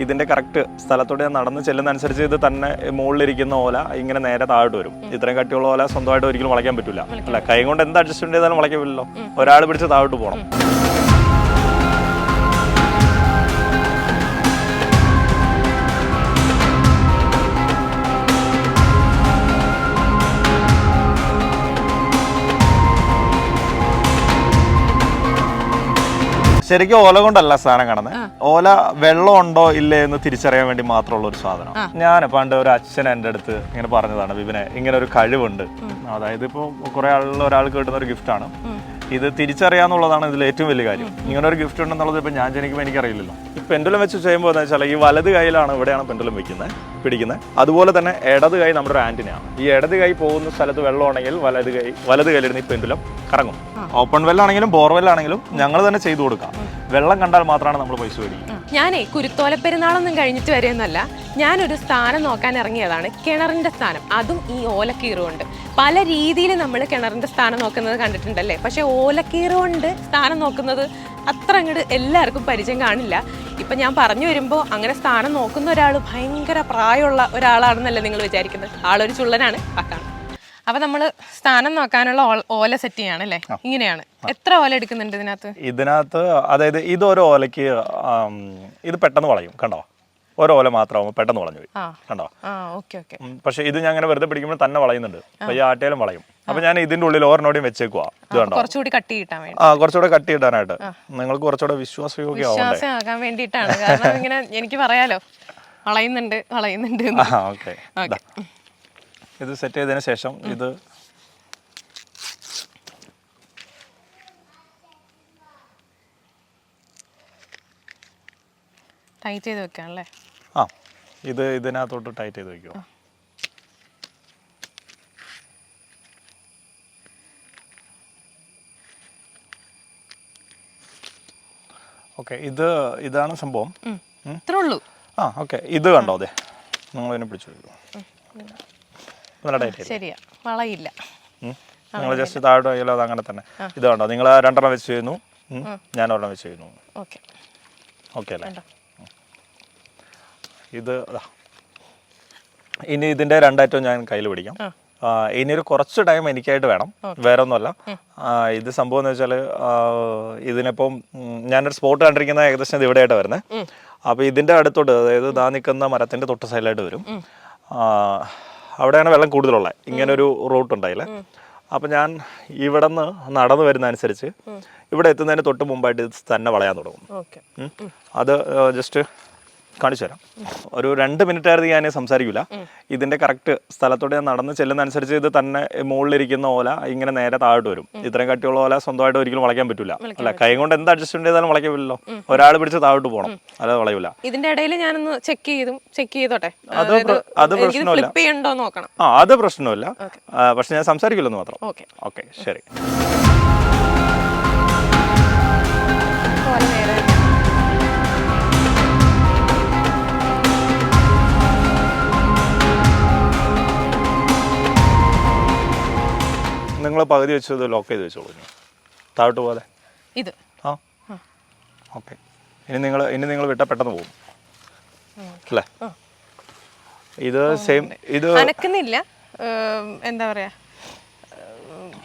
ഇതിന്റെ കറക്റ്റ് സ്ഥലത്തോടെ നടന്ന് ചെല്ലുന്നതനുസരിച്ച് ഇത് തന്നെ മുകളിലിരിക്കുന്ന ഓല ഇങ്ങനെ നേരെ താഴോട്ട് വരും. ഇത്രയും കട്ടിയുള്ള ഓല സ്വന്തമായിട്ട് ഒരിക്കലും വളയ്ക്കാൻ പറ്റില്ല. അല്ല, കൈ കൊണ്ട് എന്ത് അഡ്ജസ്റ്റ്മെന്റ് ചെയ്താലും വളയ്ക്കാൻ പറ്റില്ലല്ലോ. ഒരാൾ പിടിച്ച് താഴോട്ട് പോകണം. ശരിക്കും ഓല കൊണ്ടല്ല സാധനം കാണുന്നത്. ഓല വെള്ളം ഉണ്ടോ ഇല്ലേ എന്ന് തിരിച്ചറിയാൻ വേണ്ടി മാത്രമുള്ള ഒരു സാധനം. ഞാൻ പണ്ട് ഒരു അച്ഛൻ എൻ്റെ അടുത്ത് ഇങ്ങനെ പറഞ്ഞതാണ്, വിപിനെ ഇങ്ങനെ ഒരു കഴിവുണ്ട്, അതായത് ഇപ്പോൾ കുറെ ഒരാൾക്ക് കിട്ടുന്ന ഒരു ഗിഫ്റ്റാണ് ഇത്, തിരിച്ചറിയാന്നുള്ളതാണ് ഇതിൽ ഏറ്റവും വലിയ കാര്യം. ഇങ്ങനെ ഒരു ഗിഫ്റ്റ് ഉണ്ടെന്നുള്ളത് ഇപ്പം ഞാൻ ജനിക്കുമ്പോൾ എനിക്കറിയില്ലല്ലോ. ഈ പെൻഡുലം വെച്ച് ചെയ്യുമ്പോൾ എന്താ വെച്ചാൽ ഈ വലത് കൈയിലാണ് ഇവിടെയാണ് പെൻഡുലം വെക്കുന്നത്, പിടിക്കുന്നത്. അതുപോലെ തന്നെ ഇടത് കൈ നമ്മുടെ ഒരു ആന്റിനയാണ്. ഈ ഇടത് കൈ പോകുന്ന സ്ഥലത്ത് വെള്ളമാണെങ്കിൽ വലത് കൈയിലിരുന്ന് ഈ പെൻഡുലം കറങ്ങും. ഓപ്പൺ വെല്ലാണെങ്കിലും ബോർവെല്ലാണെങ്കിലും ഞങ്ങൾ തന്നെ ചെയ്തു കൊടുക്കാം. വെള്ളം കണ്ടാൽ മാത്രമാണ് നമ്മൾ പൈസ മേടിക്കുക. ഞാനേ കുരുത്തോല പെരുന്നാളൊന്നും കഴിഞ്ഞിട്ട് വരെയൊന്നല്ല, ഞാനൊരു സ്ഥാനം നോക്കാൻ ഇറങ്ങിയതാണ്, കിണറിന്റെ സ്ഥാനം. അതും ഈ ഓലക്കീറ് കൊണ്ട്. പല രീതിയിൽ നമ്മൾ കിണറിന്റെ സ്ഥാനം നോക്കുന്നത് കണ്ടിട്ടുണ്ടല്ലേ, പക്ഷെ ഓലക്കീറ് കൊണ്ട് സ്ഥാനം നോക്കുന്നത് അത്ര അങ്ങോട്ട് എല്ലാവർക്കും പരിചയം കാണില്ല. ഇപ്പം ഞാൻ പറഞ്ഞു വരുമ്പോൾ അങ്ങനെ സ്ഥാനം നോക്കുന്ന ഒരാൾ ഭയങ്കര പ്രായമുള്ള ഒരാളാണെന്നല്ലേ നിങ്ങൾ വിചാരിക്കുന്നത്. ആളൊരു ചുള്ളനാണ്, പക്കാണ്. അപ്പൊ നമ്മള് സ്ഥാനം നോക്കാനുള്ള ഓല സെറ്റ് ചെയ്യാണല്ലേ. ഇങ്ങനെയാണ്. എത്ര ഓല എടുക്കുന്നുണ്ട് ഇതിനകത്ത്? അതായത് ഇതൊരു ഓലയ്ക്ക് ഇത് പെട്ടെന്ന് വളയും. കണ്ടോ, ഓരോ ഓല മാത്രമാകുമ്പോൾ പെട്ടെന്ന് വളഞ്ഞു പോയി. കണ്ടോ? പക്ഷെ ഇത് ഞാൻ അങ്ങനെ വെറുതെ പിടിക്കുമ്പോൾ തന്നെ വളയുന്നുണ്ട്. അപ്പൊ ഈ ആട്ടയിലും വളയും. അപ്പൊ ഞാൻ ഇതിന്റെ ഉള്ളിൽ ഓരോടേയും വെച്ചേക്കുവാ. ഇത് കണ്ടോ, കുറച്ചുകൂടി കട്ടി കിട്ടാൻ വേണ്ടി. കുറച്ചുകൂടെ കട്ടി കിട്ടാനായിട്ട് നിങ്ങൾക്ക് കുറച്ചുകൂടെ വിശ്വാസമാകാൻ വേണ്ടിയിട്ടാണ്. കാരണം ഇങ്ങനെ എനിക്ക് പറയാലോ, വളയുന്നുണ്ട്. ഓക്കെ, ഇത് സെറ്റ് ചെയ്തതിന് ശേഷം ഇത് ടൈറ്റ് ചെയ്ത് വെക്കാണല്ലേ. ഇത് ഇതിനകത്തോട്ട് ടൈറ്റ് ചെയ്ത് വെക്കുമോ? ഓക്കെ, ഇതാണ് സംഭവം. ഇത്രേ ഉള്ളൂ. ഓക്കെ, ഇത് കണ്ടോ, അതെ, നിങ്ങൾ ഇതിനെ പിടിച്ചു വെക്കും. ശരിയാ, വളയില്ല. നിങ്ങൾ ജസ്റ്റ് താഴോട്ട് കഴിയല്ലോ, അത് അങ്ങനെ തന്നെ. ഇത് കണ്ടോ, നിങ്ങൾ 2 വെച്ച് ചെയ്യുന്നു, ഞാൻ 1 വെച്ച് ചെയ്യുന്നു. ഓക്കെ അല്ലേ? ഇത് ഇനി ഇതിന്റെ 2 അറ്റവും ഞാൻ കയ്യിൽ പിടിക്കാം. ഇനി ഒരു കുറച്ച് ടൈം എനിക്കായിട്ട് വേണം, വേറെ ഒന്നുമല്ല. ഇത് സംഭവം എന്ന് വെച്ചാൽ ഇതിനിപ്പം ഞാനൊരു സ്പോട്ട് കണ്ടിരിക്കുന്ന ഏകദേശം ഇത് ഇവിടെയായിട്ട് വരുന്നത്. അപ്പോൾ ഇതിന്റെ അടുത്തോട്ട്, അതായത് ദാ നിൽക്കുന്ന മരത്തിന്റെ തൊട്ട് സൈഡിലായിട്ട് വരും. അവിടെയാണ് വെള്ളം കൂടുതലുള്ളത്. ഇങ്ങനൊരു റൂട്ട് ഉണ്ടായില്ലേ. അപ്പം ഞാൻ ഇവിടെ നിന്ന് നടന്നു വരുന്ന അനുസരിച്ച് ഇവിടെ എത്തുന്നതിന് തൊട്ട് മുമ്പായിട്ട് ഇത് തന്നെ വളയാൻ തുടങ്ങും. അത് ജസ്റ്റ് കാണിച്ചു തരാം. ഒരു 2 മിനിറ്റ് ആയിരുന്നു ഞാൻ സംസാരിക്കില്ല. ഇതിന്റെ കറക്റ്റ് സ്ഥലത്തോടെ നടന്ന് ചെല്ലുന്നതനുസരിച്ച് ഇത് തന്നെ മുകളിലിരിക്കുന്ന ഓല ഇങ്ങനെ നേരെ താഴോട്ട് വരും. ഇത്രയും കട്ടിയുള്ള ഓല സ്വന്തമായിട്ട് ഒരിക്കലും വളയ്ക്കാൻ പറ്റില്ല. അല്ല, കൈ കൊണ്ട് എന്ത് അഡ്ജസ്റ്റ്മെന്റ് ചെയ്താലും വളയ്ക്കാൻ പറ്റില്ലല്ലോ. ഒരാൾ പിടിച്ച് താഴോട്ട് പോകണം, അല്ലാതെ വളയില്ല. ഇതിന്റെ ഇടയിൽ ഞാനൊന്ന് ചെക്ക് ചെയ്തോട്ടെ. അത് പ്രശ്നമില്ല. അത് പ്രശ്നമില്ല. പക്ഷെ ഞാൻ സംസാരിക്കില്ലെന്ന് മാത്രം. ഓക്കെ, ശരി. നിങ്ങൾ പകുതി വെച്ചത് ലോക്ക് ചെയ്ത് വെച്ചോളൂ, താഴോട്ട് പോലെ. ഇത് ഓക്കെ. ഇനി നിങ്ങൾ വിട്ടാൽ പെട്ടെന്ന് പോകും അല്ലേ? ഇത് സെയിം, ഇത് അനക്കുന്നില്ല. എന്താ പറയാ,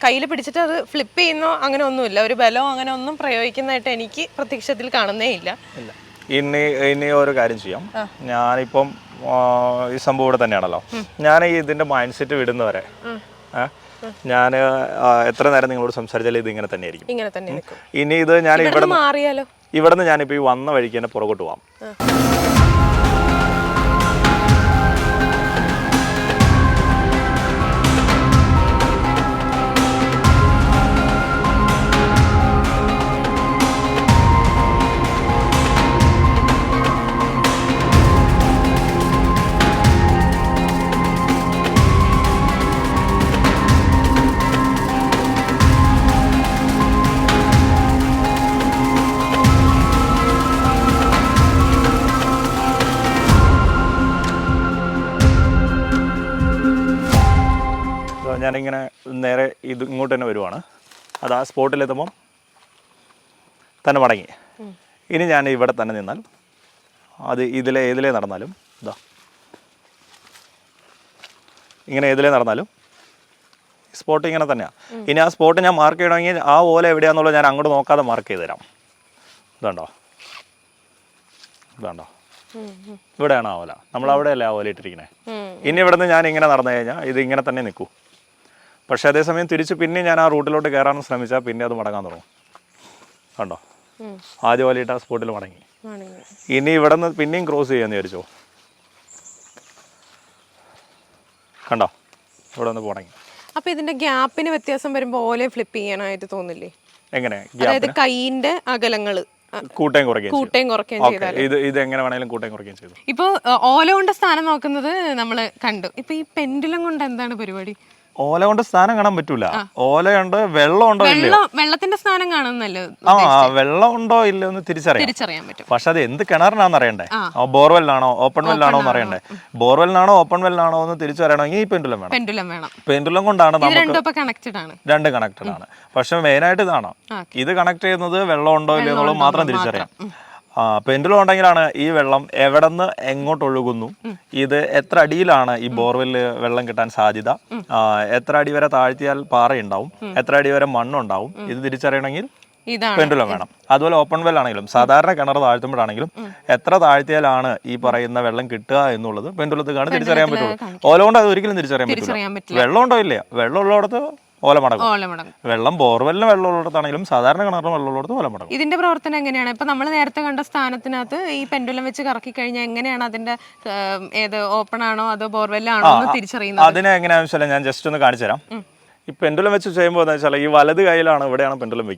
കയ്യിൽ പിടിച്ചിട്ട് അത് ഫ്ലിപ്പ് ചെയ്യുന്നോ അങ്ങനെ ഒന്നുമില്ല. ഒരു ബലമോ അങ്ങനെ ഒന്നും പ്രയോഗിക്കുന്നതായിട്ട് എനിക്ക് പ്രത്യക്ഷത്തിൽ കാണുന്നേ ഇല്ല. ഇനി ഒരു കാര്യം ചെയ്യാം. ഞാനിപ്പം ഈ സംഭവം ഇവിടെ തന്നെയാണല്ലോ. ഞാൻ ഇതിന്റെ മൈൻഡ് സെറ്റ് വിടുന്നവരെ ഞാൻ എത്ര നേരം നിങ്ങളോട് സംസാരിച്ചാലും ഇത് ഇങ്ങനെ തന്നെയായിരിക്കും. ഇനി ഇത് ഞാൻ ഇവിടുന്ന് ഞാനിപ്പോ ഈ വന്ന വഴിക്ക് തന്നെ പുറകോട്ട് പോവാം. ഞാനിങ്ങനെ നേരെ ഇത് ഇങ്ങോട്ട് തന്നെ വരുവാണ്. അത് ആ സ്പോട്ടിലെത്തുമ്പം തന്നെ മടങ്ങി. ഇനി ഞാൻ ഇവിടെ തന്നെ നിന്നാൽ അത് ഏതിലേ നടന്നാലും ഇതാ ഇങ്ങനെ ഏതിലേ നടന്നാലും സ്പോട്ട് ഇങ്ങനെ തന്നെയാണ്. ഇനി ആ സ്പോട്ട് ഞാൻ മാർക്ക് ചെയ്യണമെങ്കിൽ ആ ഓല എവിടെയാണെന്നുള്ളത് ഞാൻ അങ്ങോട്ട് നോക്കാതെ മാർക്ക് ചെയ്ത് തരാം. ഇതുണ്ടോ ഇവിടെയാണ് ആ ഓല, നമ്മൾ അവിടെയല്ലേ ആ ഓല ഇട്ടിരിക്കുന്നത്. ഇനി ഇവിടെ നിന്ന് ഞാൻ ഇങ്ങനെ നടന്നു കഴിഞ്ഞാൽ ഇത് ഇങ്ങനെ തന്നെ നിൽക്കൂ. പക്ഷേ അതേസമയം തിരിച്ച് പിന്നെ ഞാൻ ആ റൂട്ടിലോട്ട് കയറാൻ ശ്രമിച്ചാൽ പിന്നെ അത് മടങ്ങാൻ തുടങ്ങും. കണ്ടോ, ആദ്യം ഓല ഇട്ട് ആ സ്പോട്ടിൽ മടങ്ങി. ഇനി ഇവിടെ നിന്ന് പിന്നെയും ക്രോസ് ചെയ്യാന്ന് വിചാരിച്ചോ, കണ്ടോ ഇവിടെ നിന്ന് പോണെങ്കിൽ. അപ്പൊ ഇതിന്റെ ഗ്യാപ്പിന് വ്യത്യാസം വരുമ്പോൾ ഓല ഫ്ലിപ്പ് ചെയ്യാനായിട്ട് തോന്നില്ലേ? എങ്ങനെ? അതായത് കൈയിന്റെ അകലങ്ങള് കൂട്ടയും കുറയ്ക്കുകയും ചെയ്താൽ ഇത് എങ്ങനെ വേണമെങ്കിലും കൂട്ടയും കുറയ്ക്കുകയും ചെയ്തു. ഇപ്പൊ ഓല കൊണ്ട് സ്ഥാനം നോക്കുന്നത് നമ്മള് കണ്ടു. ഇപ്പൊ ഈ പെൻഡുലം കൊണ്ട് എന്താണ് പരിപാടി? ഓല കൊണ്ട് സ്ഥാനം കാണാൻ പറ്റൂല. ഓലയുണ്ട്, വെള്ളം ഉണ്ടോ ഇല്ലയോ, വെള്ളത്തിന്റെ സ്ഥാനം കാണുന്നല്ലോ. വെള്ളം ഉണ്ടോ ഇല്ലയോ എന്ന് തിരിച്ചറിയാൻ പറ്റും. പക്ഷെ അത് എന്ത് കിണറിനാന്ന് അറിയണ്ടേ, ബോർവെല്ലാണോ ഓപ്പൺ വെല്ലാണോ എന്ന് അറിയണ്ടേ. ബോർവെല്ലാണോ ഓപ്പൺ വെല്ലാണോ എന്ന് തിരിച്ചറിയണമെങ്കിൽ ഈ പെൻഡുലം വേണം. പെൻഡുലം കൊണ്ടാണ് നമുക്ക് രണ്ട് കണക്റ്റഡ് ആണ്. പക്ഷെ മെയിനായിട്ട് ഇതാണ്, ഇത് കണക്ട് ചെയ്യുന്നത് വെള്ളം ഉണ്ടോ ഇല്ലയോ എന്നുള്ളത് മാത്രം തിരിച്ചറിയാം. പെൻഡുലം ഉണ്ടെങ്കിലാണ് ഈ വെള്ളം എവിടെ നിന്ന് എങ്ങോട്ട് ഒഴുകുന്നു, ഇത് എത്ര അടിയിലാണ് ഈ ബോർവെല്ല് വെള്ളം കിട്ടാൻ സാധ്യത, എത്ര അടി വരെ താഴ്ത്തിയാൽ പാറയുണ്ടാവും, എത്ര അടി വരെ മണ്ണുണ്ടാവും, ഇത് തിരിച്ചറിയണമെങ്കിൽ പെൻഡുലം വേണം. അതുപോലെ ഓപ്പൺ വെൽ ആണെങ്കിലും സാധാരണ കിണർ താഴ്ത്തുമ്പോഴാണെങ്കിലും എത്ര താഴ്ത്തിയാലാണ് ഈ പറയുന്ന വെള്ളം കിട്ടുക എന്നുള്ളത് പെൻഡുലത്തിലാണ് തിരിച്ചറിയാൻ പറ്റുള്ളൂ. ഓല കൊണ്ട് അത് ഒരിക്കലും തിരിച്ചറിയാൻ പറ്റില്ല. വെള്ളം ഉണ്ടോ ഇല്ല, വെള്ളം ഉള്ളിടത്ത് ഓല മടങ്ങും. വെള്ളം ബോർവെല്ലിന് വെള്ളമുള്ളിടത്താണെങ്കിലും സാധാരണ കിണറിന് വെള്ളമുള്ളിടത്ത് ഓല മടങ്ങും. ഇതിന്റെ പ്രവർത്തനം എങ്ങനെയാണ്? ഇപ്പൊ നമ്മൾ നേരത്തെ കണ്ട സ്ഥാനത്തിനകത്ത് ഈ പെൻഡുലം വെച്ച് കറക്കി കഴിഞ്ഞാൽ എങ്ങനെയാണ് അതിന്റെ ഏത് ഓപ്പൺ ആണോ അതോ ബോർവെല്ലാണോ എന്ന് തിരിച്ചറിയുന്നത്? അതിനെ എങ്ങനെയാണെന്ന് വെച്ചാൽ ഞാൻ ജസ്റ്റ് ഒന്ന് കാണിച്ചു തരാം. ഈ പെൻഡുലം വെച്ച് ചെയ്യുമ്പോൾ എന്താ വെച്ചാൽ ഈ വലത് കൈയിലാണ് ഇവിടെയാണ് പെൻഡുലം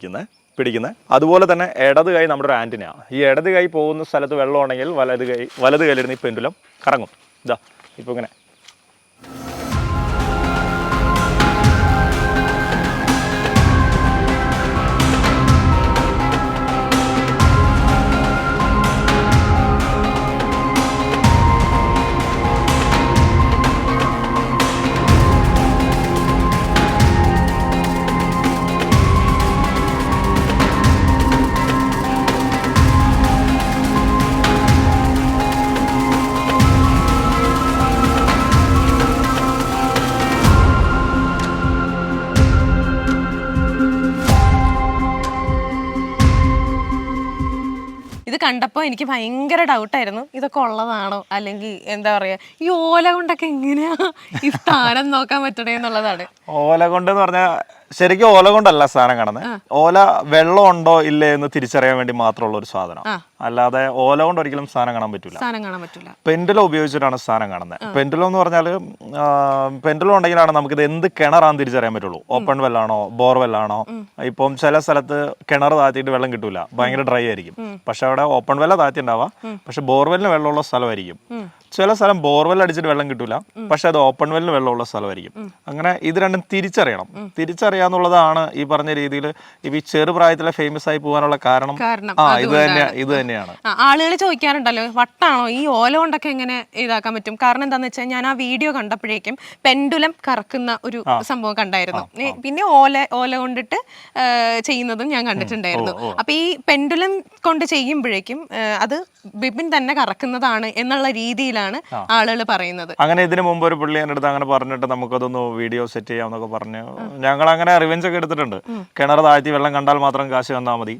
പിടിക്കുന്നത്. അതുപോലെ തന്നെ ഇടത് കൈ നമ്മുടെ ഒരു ആന്റിനയാണ്. ഈ ഇടത് കൈ പോകുന്ന സ്ഥലത്ത് വെള്ളം ഉണ്ടെങ്കിൽ വലത് കൈയിലിരുന്ന് ഈ പെൻഡുലം കറങ്ങും. ഇതാ ഇപ്പൊ ഇങ്ങനെ. ഇത് കണ്ടപ്പോൾ എനിക്ക് ഭയങ്കര ഡൗട്ടായിരുന്നു, ഇതൊക്കെ ഉള്ളതാണോ അല്ലെങ്കിൽ എന്താ പറയാ ഈ ഓല കൊണ്ടൊക്കെ എങ്ങനെയാ ഈ സ്ഥാനം നോക്കാൻ പറ്റണേ എന്നുള്ളതാണ്. ഓല കൊണ്ടെന്ന് പറഞ്ഞാൽ ശരിക്കും ഓല കൊണ്ടല്ല സ്ഥാനം കാണുന്നത്. ഓല വെള്ളം ഉണ്ടോ ഇല്ലേ എന്ന് തിരിച്ചറിയാൻ വേണ്ടി മാത്രമുള്ള ഒരു സാധനം. അല്ലാതെ ഓല കൊണ്ട് ഒരിക്കലും സ്ഥാനം കാണാൻ പറ്റില്ല. പെൻഡുലം ഉപയോഗിച്ചിട്ടാണ് സ്ഥാനം കാണുന്നത്. പെൻഡുലം എന്ന് പറഞ്ഞാൽ പെൻഡുലം ഉണ്ടെങ്കിലാണ് നമുക്കിത് എന്ത് കിണറാന്ന് തിരിച്ചറിയാൻ പറ്റുള്ളൂ. ഓപ്പൺ വെല്ലാണോ ബോർവെല്ലാണോ. ഇപ്പം ചില സ്ഥലത്ത് കിണർ താഴ്ത്തിയിട്ട് വെള്ളം കിട്ടൂല, ഭയങ്കര ഡ്രൈ ആയിരിക്കും. പക്ഷെ അവിടെ ഓപ്പൺ വെല്ല താഴ്ത്തി ഉണ്ടാവാം, പക്ഷെ ബോർവെല്ലിന് വെള്ളമുള്ള സ്ഥലമായിരിക്കും. ചില സ്ഥലം ബോർവെൽ അടിച്ചിട്ട് വെള്ളം കിട്ടൂല, പക്ഷെ അത് ഓപ്പൺ വെല്ലിന് വെള്ളമുള്ള സ്ഥലമായിരിക്കും. അങ്ങനെ ഇത് രണ്ടും തിരിച്ചറിയാന്നുള്ളതാണ് ഈ പറഞ്ഞ രീതിയിൽ ഇപ്പൊ ഈ ചെറുപ്രായത്തിലെ ഫേമസ് ആയി പോകാനുള്ള കാരണം. ഇത് തന്നെയാണ്. ആളുകൾ ചോദിക്കാറുണ്ടല്ലോ, വട്ടാണോ ഈ ഓല കൊണ്ടൊക്കെ എങ്ങനെ ഇതാക്കാൻ പറ്റും? കാരണം എന്താന്ന് വെച്ചാൽ ഞാൻ ആ വീഡിയോ കണ്ടപ്പോഴേക്കും പെൻഡുലം കറക്കുന്ന ഒരു സംഭവം കണ്ടായിരുന്നു. പിന്നെ ഓല കൊണ്ടിട്ട് ചെയ്യുന്നതും ഞാൻ കണ്ടിട്ടുണ്ടായിരുന്നു. അപ്പൊ ഈ പെൻഡുലം കൊണ്ട് ചെയ്യുമ്പോഴേക്കും അത് ബിബിൻ തന്നെ കറക്കുന്നതാണ് എന്നുള്ള രീതിയിലാണ് ആളുകൾ പറയുന്നത്. അങ്ങനെ ഇതിനു മുമ്പ് ഒരു പുള്ളി എൻ്റെ അടുത്ത് അങ്ങനെ പറഞ്ഞിട്ട് നമുക്കതൊന്ന് വീഡിയോ സെറ്റ് ചെയ്യാമെന്നൊക്കെ പറഞ്ഞു. ഞങ്ങൾ അങ്ങനെ റിവെഞ്ച് ഒക്കെ എടുത്തിട്ടുണ്ട്. കിണർ താഴ്ത്തി വെള്ളം കണ്ടാൽ മാത്രം കാശ് തന്നാൽ മതി,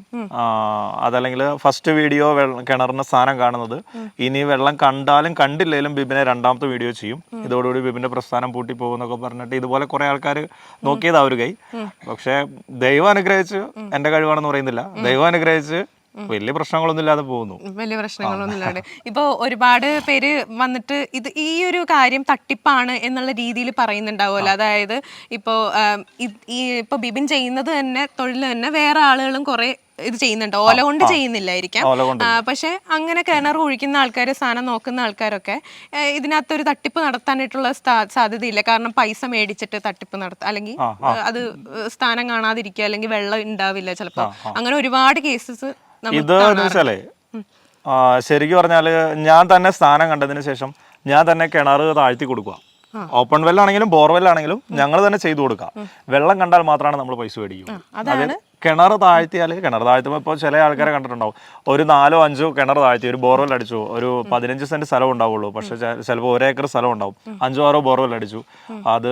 അതല്ലെങ്കിൽ ഫസ്റ്റ് വീഡിയോ കിണറിന് സ്ഥാനം കാണുന്നത്, ഇനി വെള്ളം കണ്ടാലും കണ്ടില്ലേലും ബിബിനെ രണ്ടാമത്തെ വീഡിയോ ചെയ്യും, ഇതോടുകൂടി ബിബിന്റെ പ്രസ്ഥാനം പൂട്ടി പോകുന്നൊക്കെ പറഞ്ഞിട്ട് ഇതുപോലെ കുറെ ആൾക്കാർ നോക്കിയതാ ഒരു കൈ. പക്ഷെ ദൈവം അനുഗ്രഹിച്ച്, എന്റെ കഴിവാണെന്ന് പറയുന്നില്ല, ദൈവം അനുഗ്രഹിച്ച് വലിയ പ്രശ്നങ്ങളൊന്നും ഇല്ലാതെ പോകുന്നു. വലിയ പ്രശ്നങ്ങളൊന്നും ഇല്ലാതെ ഇപ്പൊ ഒരുപാട് പേര് വന്നിട്ട് ഇത് ഈ ഒരു കാര്യം തട്ടിപ്പാണ് എന്നുള്ള രീതിയിൽ പറയുന്നുണ്ടാവുമല്ലോ. അതായത് ഇപ്പൊ ബിബിൻ ചെയ്യുന്നത് തന്നെ തൊഴിൽ തന്നെ വേറെ ആളുകളും കുറെ ഇത് ചെയ്യുന്നുണ്ട്, ഓല കൊണ്ട് ചെയ്യുന്നില്ലായിരിക്കാം. പക്ഷെ അങ്ങനെ കിണർ ഒഴിക്കുന്ന ആൾക്കാർ, സ്ഥാനം നോക്കുന്ന ആൾക്കാരൊക്കെ ഇതിനകത്തൊരു തട്ടിപ്പ് നടത്താനായിട്ടുള്ള സാധ്യതയില്ല. കാരണം പൈസ മേടിച്ചിട്ട് തട്ടിപ്പ് നടത്താം, അല്ലെങ്കിൽ അത് സ്ഥാനം കാണാതിരിക്കുക, അല്ലെങ്കിൽ വെള്ളം ഉണ്ടാവില്ല ചിലപ്പോ. അങ്ങനെ ഒരുപാട് കേസസ് ഇതെന്ന് വെച്ചാലേ ശരിക്കും പറഞ്ഞാല് ഞാൻ തന്നെ സ്ഥാനം കണ്ടതിന് ശേഷം ഞാൻ തന്നെ കിണർ താഴ്ത്തി കൊടുക്കുക. ഓപ്പൺ വെല്ലാണെങ്കിലും ബോർവെല്ലാണെങ്കിലും ഞങ്ങൾ തന്നെ ചെയ്തു കൊടുക്കാം. വെള്ളം കണ്ടാൽ മാത്രമാണ് നമ്മൾ പൈസ മേടിക്കുക. കിണർ താഴ്ത്തുമ്പോൾ ഇപ്പോൾ ചില ആൾക്കാരെ കണ്ടിട്ടുണ്ടാവും, ഒരു 4-5 കിണർ താഴ്ത്തി ഒരു ബോർവെൽ അടിച്ചു, ഒരു 15 സെന്റ് സ്ഥലം ഉണ്ടാവുള്ളൂ, പക്ഷെ ചിലപ്പോൾ 1 ഏക്കർ സ്ഥലം ഉണ്ടാവും, 5-6 ബോർവെൽ അടിച്ചു. അത്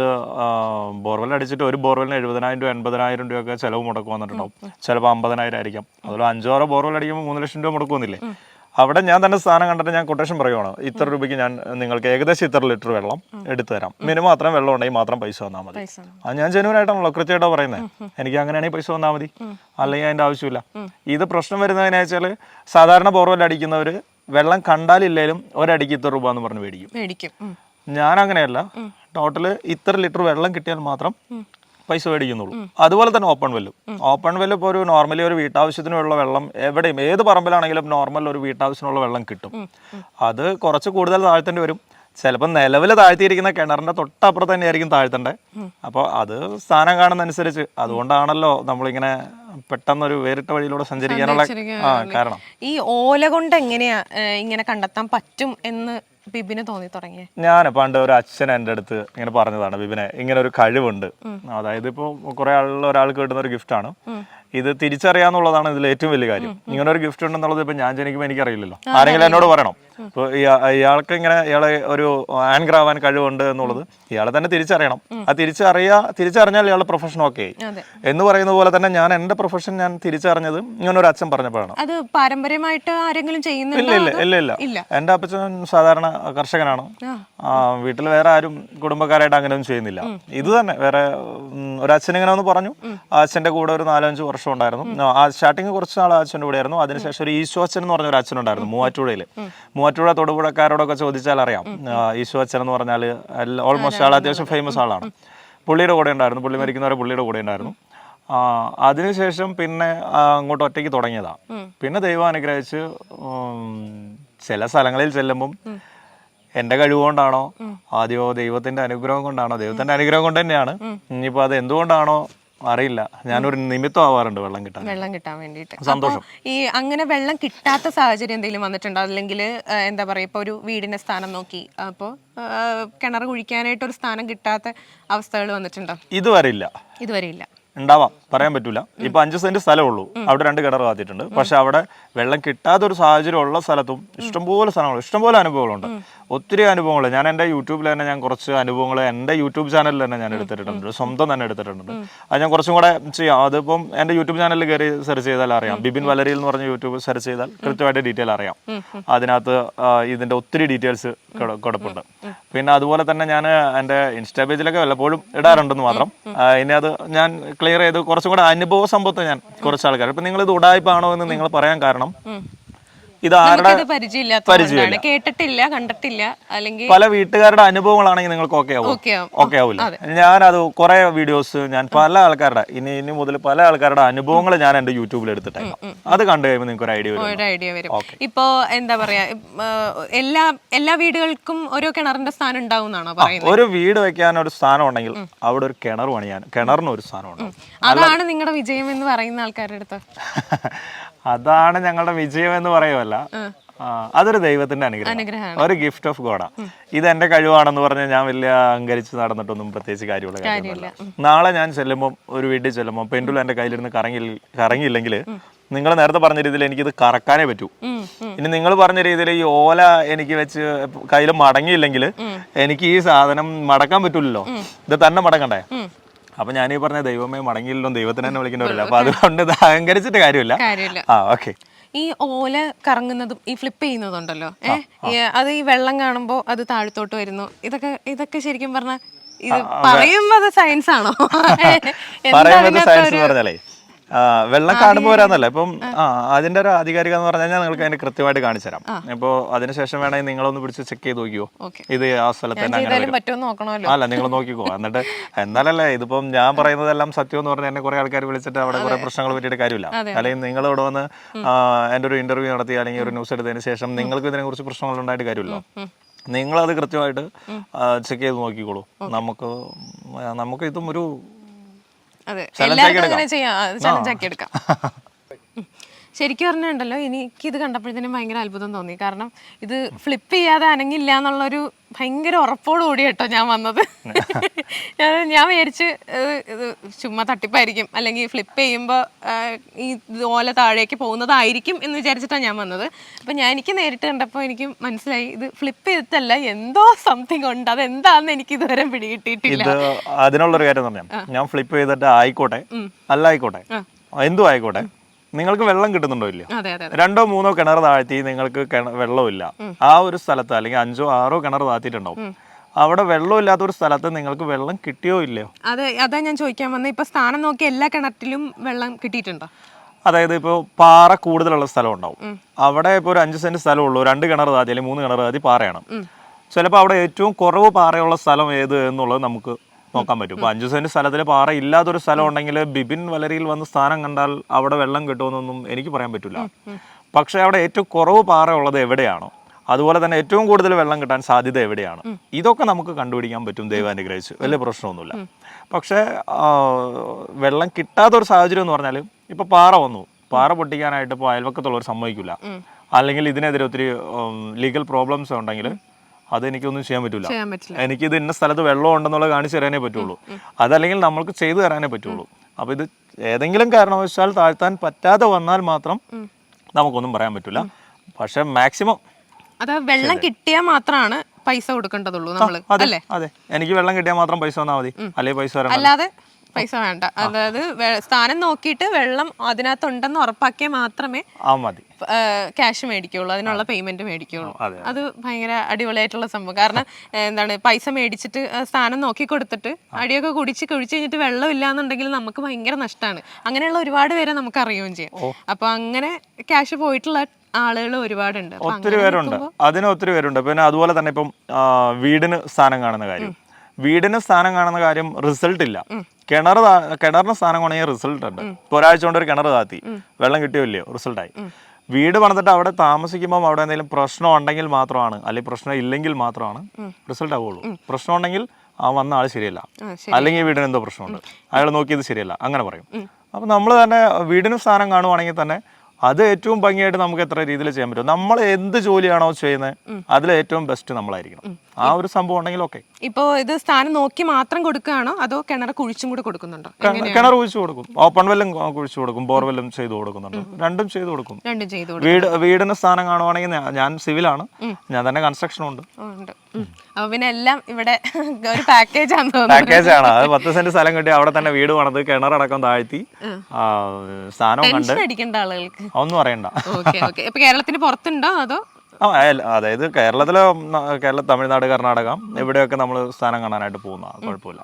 ബോർവെൽ അടിച്ചിട്ട് ഒരു ബോർവെലിന് 70,000 രൂപ 80,000 രൂപയൊക്കെ ചിലവ് മുടക്ക് വന്നിട്ടുണ്ടാവും. ചിലപ്പോൾ 50,000 ആയിരിക്കാം. അതുപോലെ 5-6 ബോർവെൽ അടിക്കുമ്പോൾ 3 ലക്ഷം രൂപ മുടക്കുന്നില്ലേ? അവിടെ ഞാൻ തന്നെ സ്ഥാനം കണ്ടിട്ട് ഞാൻ കൊട്ടേഷൻ പറയുവാണ്, ഇത്ര രൂപയ്ക്ക് ഞാൻ നിങ്ങൾക്ക് ഏകദേശം ഇത്ര ലിറ്റർ വെള്ളം എടുത്തു തരാം, മിനിമം അത്രയും വെള്ളം ഉണ്ടെങ്കിൽ മാത്രം പൈസ തന്നാൽ മതി. അത് ഞാൻ ജെന്യുവനായിട്ടാണല്ലോ കൃത്യമായിട്ടോ പറയുന്നത്. എനിക്ക് അങ്ങനെയാണെങ്കിൽ പൈസ തന്നാൽ മതി, അല്ലെങ്കിൽ അതിൻ്റെ ആവശ്യമില്ല. ഇത് പ്രശ്നം വരുന്നതെന്ന് വെച്ചാൽ സാധാരണ ബോർവെൽ അടിക്കുന്നവർ വെള്ളം കണ്ടാലില്ലേലും ഒരടിക്ക് ഇത്ര രൂപ എന്ന് പറഞ്ഞ് മേടിക്കും. ഞാൻ അങ്ങനെയല്ല, ടോട്ടല് ഇത്ര ലിറ്റർ വെള്ളം കിട്ടിയാൽ മാത്രം പൈസ മേടിക്കുന്നുള്ളൂ. അതുപോലെ തന്നെ ഓപ്പൺ വെല്ല് ഇപ്പോൾ ഒരു നോർമലി ഒരു വീട്ടാവശ്യത്തിനുള്ള വെള്ളം എവിടെയും ഏത് പറമ്പിലാണെങ്കിലും നോർമൽ ഒരു വീട്ടാവശ്യത്തിനുള്ള വെള്ളം കിട്ടും. അത് കുറച്ച് കൂടുതൽ താഴ്ത്തേണ്ടി വരും. ചിലപ്പോൾ നിലവിൽ താഴ്ത്തിയിരിക്കുന്ന കിണറിന്റെ തൊട്ടപ്പുറത്ത് തന്നെയായിരിക്കും താഴ്ത്തേണ്ടത്. അപ്പോൾ അത് സ്ഥാനം കാണുന്നതനുസരിച്ച്, അതുകൊണ്ടാണല്ലോ നമ്മളിങ്ങനെ പെട്ടെന്നൊരു വേറിട്ട വഴിയിലൂടെ സഞ്ചരിക്കാനുള്ള കാരണം. ഈ ഓല കൊണ്ട് എങ്ങനെയാ ഇങ്ങനെ കണ്ടെത്താൻ പറ്റും എന്ന് ബിബിന് തോന്നി തുടങ്ങിയ? ഞാൻ പണ്ട് ഒരു അച്ഛൻ എൻ്റെ അടുത്ത് ഇങ്ങനെ പറഞ്ഞതാണ്, ബിബിനെ ഇങ്ങനെ ഒരു കഴിവുണ്ട്, അതായത് ഇപ്പോൾ കുറെ ഒരാൾക്ക് കിട്ടുന്ന ഒരു ഗിഫ്റ്റാണ്, ഇത് തിരിച്ചറിയാന്നുള്ളതാണ് ഇതിൽ ഏറ്റവും വലിയ കാര്യം. ഇങ്ങനെ ഒരു ഗിഫ്റ്റ് ഉണ്ടെന്നുള്ളത് ഇപ്പൊ ഞാൻ ജനിക്കുമ്പോൾ എനിക്കറിയില്ലല്ലോ, ആരെങ്കിലും എന്നോട് പറയണം. ഇപ്പോൾ ഇയാൾക്ക് ഇങ്ങനെ ഇയാളെ ഒരു ആങ്കർ ആവാൻ കഴിവുണ്ട് എന്നുള്ളത് ഇയാളെ തന്നെ തിരിച്ചറിയണം. ആ തിരിച്ചറിഞ്ഞാൽ ഇയാളുടെ പ്രൊഫഷൻ ഓക്കെ എന്ന് പറയുന്ന പോലെ തന്നെ ഞാൻ എന്റെ പ്രൊഫഷൻ ഞാൻ തിരിച്ചറിഞ്ഞത് ഇങ്ങനെ ഒരു അച്ഛൻ പറഞ്ഞപ്പോഴാണ്. അത് പാരമ്പര്യമായിട്ട് ആരെങ്കിലും ഇല്ല. എന്റെ അപ്പച്ചൻ സാധാരണ കർഷകനാണ്. വീട്ടിൽ വേറെ ആരും കുടുംബക്കാരായിട്ട് അങ്ങനെയൊന്നും ചെയ്യുന്നില്ല. ഇത് തന്നെ വേറെ ഒരു അച്ഛൻ ഇങ്ങനെ ഒന്ന് പറഞ്ഞു. ആ അച്ഛന്റെ കൂടെ ഒരു 4-5 വർഷം ഉണ്ടായിരുന്നു. ആ സ്റ്റാർട്ടിങ് കുറച്ച് നാൾ അച്ഛൻ്റെ കൂടെ ആയിരുന്നു. അതിനുശേഷം ഒരു ഈശോ അച്ഛൻ എന്ന് പറഞ്ഞ ഒരു അച്ഛനുണ്ടായിരുന്നു മൂവാറ്റുപുഴ തൊടുപുഴക്കാരോടൊക്കെ ചോദിച്ചാൽ അറിയാം. ഈശോ അച്ഛൻ എന്ന് പറഞ്ഞാൽ ഓൾമോസ്റ്റ് ആൾ അത്യാവശ്യം ഫേമസ് ആളാണ്. പുള്ളിയുടെ കൂടെ ഉണ്ടായിരുന്നു, പുള്ളി മരിക്കുന്നവരെ പുള്ളിയുടെ കൂടെ ഉണ്ടായിരുന്നു. അതിനുശേഷം പിന്നെ അങ്ങോട്ട് ഒറ്റയ്ക്ക് തുടങ്ങിയതാണ്. പിന്നെ ദൈവം അനുഗ്രഹിച്ച് ചില സ്ഥലങ്ങളിൽ ചെല്ലുമ്പം എൻ്റെ കഴിവ് കൊണ്ടാണോ ആദ്യമോ ദൈവത്തിന്റെ അനുഗ്രഹം കൊണ്ടാണോ, ദൈവത്തിന്റെ അനുഗ്രഹം കൊണ്ട് തന്നെയാണ്. ഇനിയിപ്പോൾ അത് എന്തുകൊണ്ടാണോ അറിയില്ല, ഞാനൊരു നിമിത്തം ആവാറുണ്ട് വെള്ളം കിട്ടാൻ വേണ്ടിയിട്ട്. സന്തോഷം. ഈ അങ്ങനെ വെള്ളം കിട്ടാത്ത സാഹചര്യം എന്തെങ്കിലും വന്നിട്ടുണ്ടോ? അല്ലെങ്കിൽ എന്താ പറയുക, ഇപ്പോൾ ഒരു വീടിന്റെ സ്ഥാനം നോക്കി അപ്പോൾ കിണർ കുഴിക്കാനായിട്ട് ഒരു സ്ഥാനം കിട്ടാത്ത അവസ്ഥകൾ വന്നിട്ടുണ്ടോ? ഇതുവരെ ഇല്ല. ഉണ്ടാവാം, പറയാൻ പറ്റൂല. ഇപ്പൊ 5 സെന്റ് സ്ഥലമുള്ളൂ, അവിടെ 2 കിണർ കാത്തിട്ടുണ്ട്. പക്ഷെ അവിടെ വെള്ളം കിട്ടാത്ത ഒരു സാഹചര്യം ഉള്ള സ്ഥലത്തും ഇഷ്ടംപോലെ സ്ഥലങ്ങൾ, ഇഷ്ടംപോലെ അനുഭവങ്ങളുണ്ട്, ഒത്തിരി അനുഭവങ്ങൾ. ഞാൻ എൻ്റെ യൂട്യൂബിൽ തന്നെ ഞാൻ കുറച്ച് അനുഭവങ്ങൾ എൻ്റെ യൂട്യൂബ് ചാനലിൽ തന്നെ ഞാൻ എടുത്തിട്ടുണ്ട്, സ്വന്തം തന്നെ എടുത്തിട്ടുണ്ട്. അത് ഞാൻ കുറച്ചും കൂടെ ചെയ്യാം. അതിപ്പം എൻ്റെ യൂട്യൂബ് ചാനലിൽ കയറി സെർച്ച് ചെയ്താൽ അറിയാം. ബിബിൻ വലരിയിൽ എന്ന് പറഞ്ഞ യൂട്യൂബ് സെർച്ച് ചെയ്താൽ കൃത്യമായിട്ട് ഡീറ്റെയിൽ അറിയാം. അതിനകത്ത് ഇതിന്റെ ഒത്തിരി ഡീറ്റെയിൽസ് കിടപ്പുണ്ട്. പിന്നെ അതുപോലെ തന്നെ ഞാൻ എൻ്റെ ഇൻസ്റ്റാ പേജിലൊക്കെ വല്ലപ്പോഴും ഇടാറുണ്ടെന്ന് മാത്രം. ഇനി അത് ഞാൻ ക്ലിയർ ചെയ്ത് കുറച്ചും കൂടെ അനുഭവ സമ്പത്ത് ഞാൻ കുറച്ച് ആൾക്കാർ, ഇപ്പൊ നിങ്ങൾ ഇത് ഉടായ്പാണോ എന്ന് നിങ്ങൾ പറയാൻ കാരണം ഇത് ആരുടെ പരിചയമില്ല, കേട്ടിട്ടില്ല, കണ്ടിട്ടില്ല, അല്ലെങ്കിൽ പല വീട്ടുകാരുടെ അനുഭവങ്ങളാണെങ്കിൽ നിങ്ങൾക്ക് ഓക്കെ ആവില്ല. ഞാനത് കുറെ വീഡിയോസ് ഞാൻ പല ആൾക്കാരുടെ ഇനി മുതൽ പല ആൾക്കാരുടെ അനുഭവങ്ങൾ ഞാൻ എന്റെ യൂട്യൂബിൽ എടുത്തിട്ടേക്കാം. അത് കണ്ടു കഴിയുമ്പോൾ നിങ്ങൾക്ക് ഒരു ഐഡിയ വരും. ഇപ്പോ എന്താ പറയാ, എല്ലാ വീടുകൾക്കും ഓരോ കിണറിന്റെ സ്ഥാനം ഉണ്ടാവുന്നാണോ പറയുന്നത്? ഒരു വീട് വെക്കാൻ ഒരു സ്ഥാനം ഉണ്ടെങ്കിൽ അവിടെ ഒരു കിണർ പണിയാൻ കിണറിന് ഒരു സ്ഥാനം ഉണ്ടാവും. അതാണ് നിങ്ങളുടെ വിജയം എന്ന് പറയുന്ന ആൾക്കാരുടെ അടുത്ത്. അതാണ് ഞങ്ങളുടെ വിജയം എന്ന് പറയുമല്ല, അതൊരു ദൈവത്തിന്റെ അനുഗ്രഹം, ഒരു ഗിഫ്റ്റ് ഓഫ് ഗോഡാ. ഇത് എന്റെ കഴിവാണെന്ന് പറഞ്ഞ് ഞാൻ വലിയ അഹങ്കരിച്ച് നടന്നിട്ടൊന്നും പ്രത്യേകിച്ച് കാര്യമുള്ള കാര്യമില്ല. നാളെ ഞാൻ ചെല്ലുമ്പോൾ, ഒരു വീട്ടിൽ ചെല്ലുമ്പോൾ പെൻഡുലം എന്റെ കയ്യിലിരുന്ന് കറങ്ങിയില്ലെങ്കിൽ നിങ്ങൾ നേരത്തെ പറഞ്ഞ രീതിയിൽ എനിക്കിത് കറക്കാനേ പറ്റൂ. ഇനി നിങ്ങൾ പറഞ്ഞ രീതിയിൽ ഈ ഓല എനിക്ക് വെച്ച് കയ്യിൽ മടങ്ങിയില്ലെങ്കിൽ എനിക്ക് ഈ സാധനം മടക്കാൻ പറ്റൂലല്ലോ, ഇത് തന്നെ മടക്കണ്ടേ. അപ്പൊ ഞാനീ പറഞ്ഞ ദൈവമേ മടങ്ങിയില്ലോ, ദൈവത്തിന് തന്നെ വിളിക്കേണ്ടവരില്ല. അപ്പൊ അതുകൊണ്ട് ഇത് അഹങ്കരിച്ചിട്ട് കാര്യമില്ല. ഓക്കെ. ഈ ഓല കറങ്ങുന്നതും ഈ ഫ്ലിപ്പ് ചെയ്യുന്നതുണ്ടല്ലോ, അത് ഈ വെള്ളം കാണുമ്പോ അത് താഴത്തോട്ട് വരുന്നു, ഇതൊക്കെ ശരിക്കും പറഞ്ഞാൽ ഇത് പറയുന്നത് സയൻസ് ആണോ? സയൻസ് പറഞ്ഞാലേ വെള്ളം കാണുമ്പോൾ വരാന്നല്ല. ഇപ്പം അതിന്റെ ഒരു ആധികാരിക എന്ന് പറഞ്ഞു കഴിഞ്ഞാൽ നിങ്ങൾക്ക് അതിന് കൃത്യമായിട്ട് കാണിച്ചു തരാം. ഇപ്പൊ അതിനുശേഷം വേണമെങ്കിൽ നിങ്ങളൊന്ന് പിടിച്ച് ചെക്ക് ചെയ്ത് നോക്കിയോ, ഇത് ആ സ്ഥലത്ത് തന്നെ അങ്ങനെ അല്ല, നിങ്ങൾ നോക്കിക്കോ. എന്നിട്ട് എന്നാലല്ലേ ഇതിപ്പം ഞാൻ പറയുന്നതെല്ലാം സത്യം എന്ന് പറഞ്ഞാൽ എന്നെ കുറെ ആൾക്കാർ വിളിച്ചിട്ട് അവിടെ കുറെ പ്രശ്നങ്ങൾ പറ്റിയിട്ട് കാര്യമില്ല. അല്ലെങ്കിൽ നിങ്ങൾ ഇവിടെ വന്ന് എൻ്റെ ഒരു ഇന്റർവ്യൂ നടത്തി അല്ലെങ്കിൽ ഒരു ന്യൂസ് എടുത്തതിന് ശേഷം നിങ്ങൾക്ക് ഇതിനെ കുറിച്ച് പ്രശ്നങ്ങൾ ഉണ്ടായിട്ട് കാര്യമില്ല. നിങ്ങളത് കൃത്യമായിട്ട് ചെക്ക് ചെയ്ത് നോക്കിക്കോളൂ. നമുക്ക് ഇതും ഒരു ശരിക്കും പറഞ്ഞിട്ടുണ്ടല്ലോ, എനിക്കിത് കണ്ടപ്പോഴത്തേനും ഭയങ്കര അത്ഭുതം തോന്നി. കാരണം ഇത് ഫ്ലിപ്പ് ചെയ്യാതെ അനങ്ങില്ല എന്നുള്ളൊരു ഭയങ്കര ഉറപ്പോട് കൂടി കേട്ടോ ഞാൻ വന്നത്. ഞാൻ വിചാരിച്ച് ഇത് ചുമ്മാ തട്ടിപ്പായിരിക്കും, അല്ലെങ്കിൽ ഫ്ലിപ്പ് ചെയ്യുമ്പോൾ ഈ ഓല താഴേക്ക് പോകുന്നതായിരിക്കും എന്ന് വിചാരിച്ചിട്ടാണ് ഞാൻ വന്നത്. അപ്പം എനിക്ക് നേരിട്ട് കണ്ടപ്പോൾ എനിക്ക് മനസ്സിലായി ഇത് ഫ്ലിപ്പ് ചെയ്തിട്ടല്ല, എന്തോ സംതിങ് ഉണ്ട്. അതെന്താണെന്ന് എനിക്ക് ഇതുവരെ പിടികിട്ടിയിട്ടില്ല. ഇത് അതിനുള്ളൊരു കാര്യം പറഞ്ഞാൽ, ഞാൻ ഫ്ലിപ്പ് ചെയ്തിട്ട് ആയിക്കോട്ടെ അല്ല ആയിക്കോട്ടെ എന്തും ആയിക്കോട്ടെ, നിങ്ങൾക്ക് വെള്ളം കിട്ടുന്നുണ്ടോ ഇല്ല, 2 or 3 കിണർ താഴ്ത്തി നിങ്ങൾക്ക് വെള്ളമില്ല, ആ ഒരു സ്ഥലത്ത് അല്ലെങ്കിൽ 5 or 6 കിണർ താഴ്ത്തിയിട്ടുണ്ടാവും, അവിടെ വെള്ളമില്ലാത്ത ഒരു സ്ഥലത്ത് നിങ്ങൾക്ക് വെള്ളം കിട്ടിയോ ഇല്ലയോ? അതാ ഞാൻ ചോദിക്കാൻ വന്നത്. ഇപ്പൊ സ്ഥാനം നോക്കി എല്ലാ കിണറ്റിലും വെള്ളം കിട്ടിയിട്ടുണ്ടോ? അതായത് ഇപ്പോൾ പാറ കൂടുതലുള്ള സ്ഥലം ഉണ്ടാവും, അവിടെ ഇപ്പോൾ ഒരു 5 സെന്റ് സ്ഥലമുള്ളൂ, 2 കിണർ താഴ്ത്തി അല്ലെങ്കിൽ 3 കിണർ താഴ്ത്തി പാറയാണ്. ചിലപ്പോൾ അവിടെ ഏറ്റവും കുറവ് പാറയുള്ള സ്ഥലം ഏത് എന്നുള്ളത് നമുക്ക് നോക്കാൻ പറ്റും. ഇപ്പോൾ 5 സെന്റ് സ്ഥലത്തിൽ പാറ ഇല്ലാത്തൊരു സ്ഥലം ഉണ്ടെങ്കിൽ ബിബിൻ വലരിയിൽ വന്ന് സ്ഥാനം കണ്ടാൽ അവിടെ വെള്ളം കിട്ടുമെന്നൊന്നും എനിക്ക് പറയാൻ പറ്റില്ല. പക്ഷേ അവിടെ ഏറ്റവും കുറവ് പാറ ഉള്ളത് എവിടെയാണോ, അതുപോലെ തന്നെ ഏറ്റവും കൂടുതൽ വെള്ളം കിട്ടാൻ സാധ്യത എവിടെയാണ്, ഇതൊക്കെ നമുക്ക് കണ്ടുപിടിക്കാൻ പറ്റും ദൈവാനുഗ്രഹിച്ച്, വലിയ പ്രശ്നമൊന്നുമില്ല. പക്ഷേ വെള്ളം കിട്ടാത്തൊരു സാഹചര്യം എന്ന് പറഞ്ഞാൽ, ഇപ്പോൾ പാറ വന്നു, പാറ പൊട്ടിക്കാനായിട്ട് ഇപ്പോൾ അയൽവക്കത്തുള്ളവർ സമ്മതിക്കില്ല, അല്ലെങ്കിൽ ഇതിനെതിരെ ഒത്തിരി ലീഗൽ പ്രോബ്ലംസ് ഉണ്ടെങ്കിൽ അതെനിക്കൊന്നും ചെയ്യാൻ പറ്റില്ല. എനിക്കിത് ഇന്ന സ്ഥലത്ത് വെള്ളം ഉണ്ടെന്നുള്ളത് കാണിച്ചു തരാനേ പറ്റുള്ളൂ, അതല്ലെങ്കിൽ നമ്മൾക്ക് ചെയ്തു തരാനേ പറ്റുള്ളൂ. അപ്പോൾ ഇത് ഏതെങ്കിലും കാരണവശാൽ താഴ്ത്താൻ പറ്റാതെ വന്നാൽ മാത്രം നമുക്കൊന്നും പറയാൻ പറ്റില്ല. പക്ഷെ മാക്സിമം അത് വെള്ളം കിട്ടിയാൽ മാത്രമാണ് പൈസ കൊടുക്കേണ്ടതുള്ളൂ നമ്മള്, അല്ലേ? അതെ, എനിക്ക് വെള്ളം കിട്ടിയാൽ മാത്രം പൈസ വന്നാൽ മതി, അല്ലെങ്കിൽ പൈസ വരാൻ അല്ലാതെ പൈസ വേണ്ട. അതായത് സ്ഥാനം നോക്കിയിട്ട് വെള്ളം അതിനകത്തുണ്ടെന്ന് ഉറപ്പാക്കിയാൽ മാത്രമേ മതി ക്യാഷ് മേടിക്കുള്ളൂ, അതിനുള്ള പേയ്മെന്റ് മേടിക്കുള്ളൂ. അത് ഭയങ്കര അടിപൊളിയായിട്ടുള്ള സംഭവം. കാരണം എന്താണ്, പൈസ മേടിച്ചിട്ട് സ്ഥാനം നോക്കി കൊടുത്തിട്ട് അടിയൊക്കെ കുഴിച്ച് കഴിഞ്ഞിട്ട് വെള്ളം ഇല്ലാന്നുണ്ടെങ്കിൽ നമുക്ക് ഭയങ്കര നഷ്ടമാണ്. അങ്ങനെയുള്ള ഒരുപാട് പേരെ നമുക്ക് അറിയുകയും ചെയ്യാം. അപ്പൊ അങ്ങനെ ക്യാഷ് പോയിട്ടുള്ള ആളുകൾ ഒരുപാടുണ്ട്, ഒത്തിരി പേരുണ്ട്, അതിന് ഒത്തിരി പേരുണ്ട്. പിന്നെ അതുപോലെ തന്നെ ഇപ്പം വീടിന് സ്ഥാനം കാണുന്ന കാര്യം, വീടിന് സ്ഥാനം കാണുന്ന കാര്യം റിസൾട്ട് ഇല്ല. കിണറിന് സ്ഥാനം ആണെങ്കിൽ റിസൾട്ട് ഉണ്ട്. ഇപ്പോൾ ഒരാഴ്ച കൊണ്ട് ഒരു കിണർ താത്തി, വെള്ളം കിട്ടിയോ ഇല്ലയോ, റിസൾട്ടായി. വീട് പണിതിട്ട് അവിടെ താമസിക്കുമ്പോൾ അവിടെ എന്തെങ്കിലും പ്രശ്നം ഉണ്ടെങ്കിൽ മാത്രമാണ്, അല്ലെങ്കിൽ പ്രശ്നം ഇല്ലെങ്കിൽ മാത്രമാണ് റിസൾട്ട് ആവുള്ളൂ. പ്രശ്നം ഉണ്ടെങ്കിൽ ആ വന്ന ആൾ ശരിയല്ല, അല്ലെങ്കിൽ വീടിന് എന്തോ പ്രശ്നമുണ്ട്, അയാൾ നോക്കിയത് ശരിയല്ല, അങ്ങനെ പറയും. അപ്പം നമ്മൾ തന്നെ വീടിന് സ്ഥാനം കാണുവാണെങ്കിൽ തന്നെ അത് ഏറ്റവും ഭംഗിയായിട്ട് നമുക്ക് എത്ര രീതിയിൽ ചെയ്യാൻ പറ്റും. നമ്മൾ എന്ത് ജോലിയാണോ ചെയ്യുന്നത് അതിൽ ഏറ്റവും ബെസ്റ്റ് നമ്മളായിരിക്കണം. ആ ഒരു സംഭവം ഉണ്ടെങ്കിൽ ഓക്കെ. ഇപ്പോ ഇത് സ്ഥാനം നോക്കി മാത്രം കൊടുക്കുകയാണോ അതോ കിണർ കുഴിച്ചും കൂടെ കൊടുക്കുന്നുണ്ടോ? കിണർ കുഴിച്ചു കൊടുക്കും, ഓപ്പൺ വെല്ലും കുഴിച്ചു കൊടുക്കും, ബോർവെല്ലും ചെയ്തു കൊടുക്കുന്നുണ്ട്, രണ്ടും ചെയ്തു കൊടുക്കും. വീടിന് സ്ഥാനം കാണുവാണെങ്കിൽ ഞാൻ സിവിലാണ്, ഞാൻ തന്നെ കൺസ്ട്രക്ഷനും ഉണ്ട്. അപ്പൊ പിന്നെ എല്ലാം ഇവിടെ ഒരു പാക്കേജ് ആണ്. അത് 10 സെന്റ് സ്ഥലം കിട്ടി അവിടെ തന്നെ വീട് പണിത് കിണറടക്കം താഴ്ത്തി സ്ഥാനവും കണ്ട് അടിക്കേണ്ട ആളുകൾക്ക് ഒന്നും അറിയണ്ട. ഇപ്പൊ കേരളത്തിന് പുറത്തുണ്ടോ അതോ? അതായത് കേരളത്തിലെ തമിഴ്നാട്, കർണാടക ഇവിടെയൊക്കെ നമ്മൾ സ്ഥാനം കാണാനായിട്ട് പോകുന്ന കുഴപ്പമില്ല.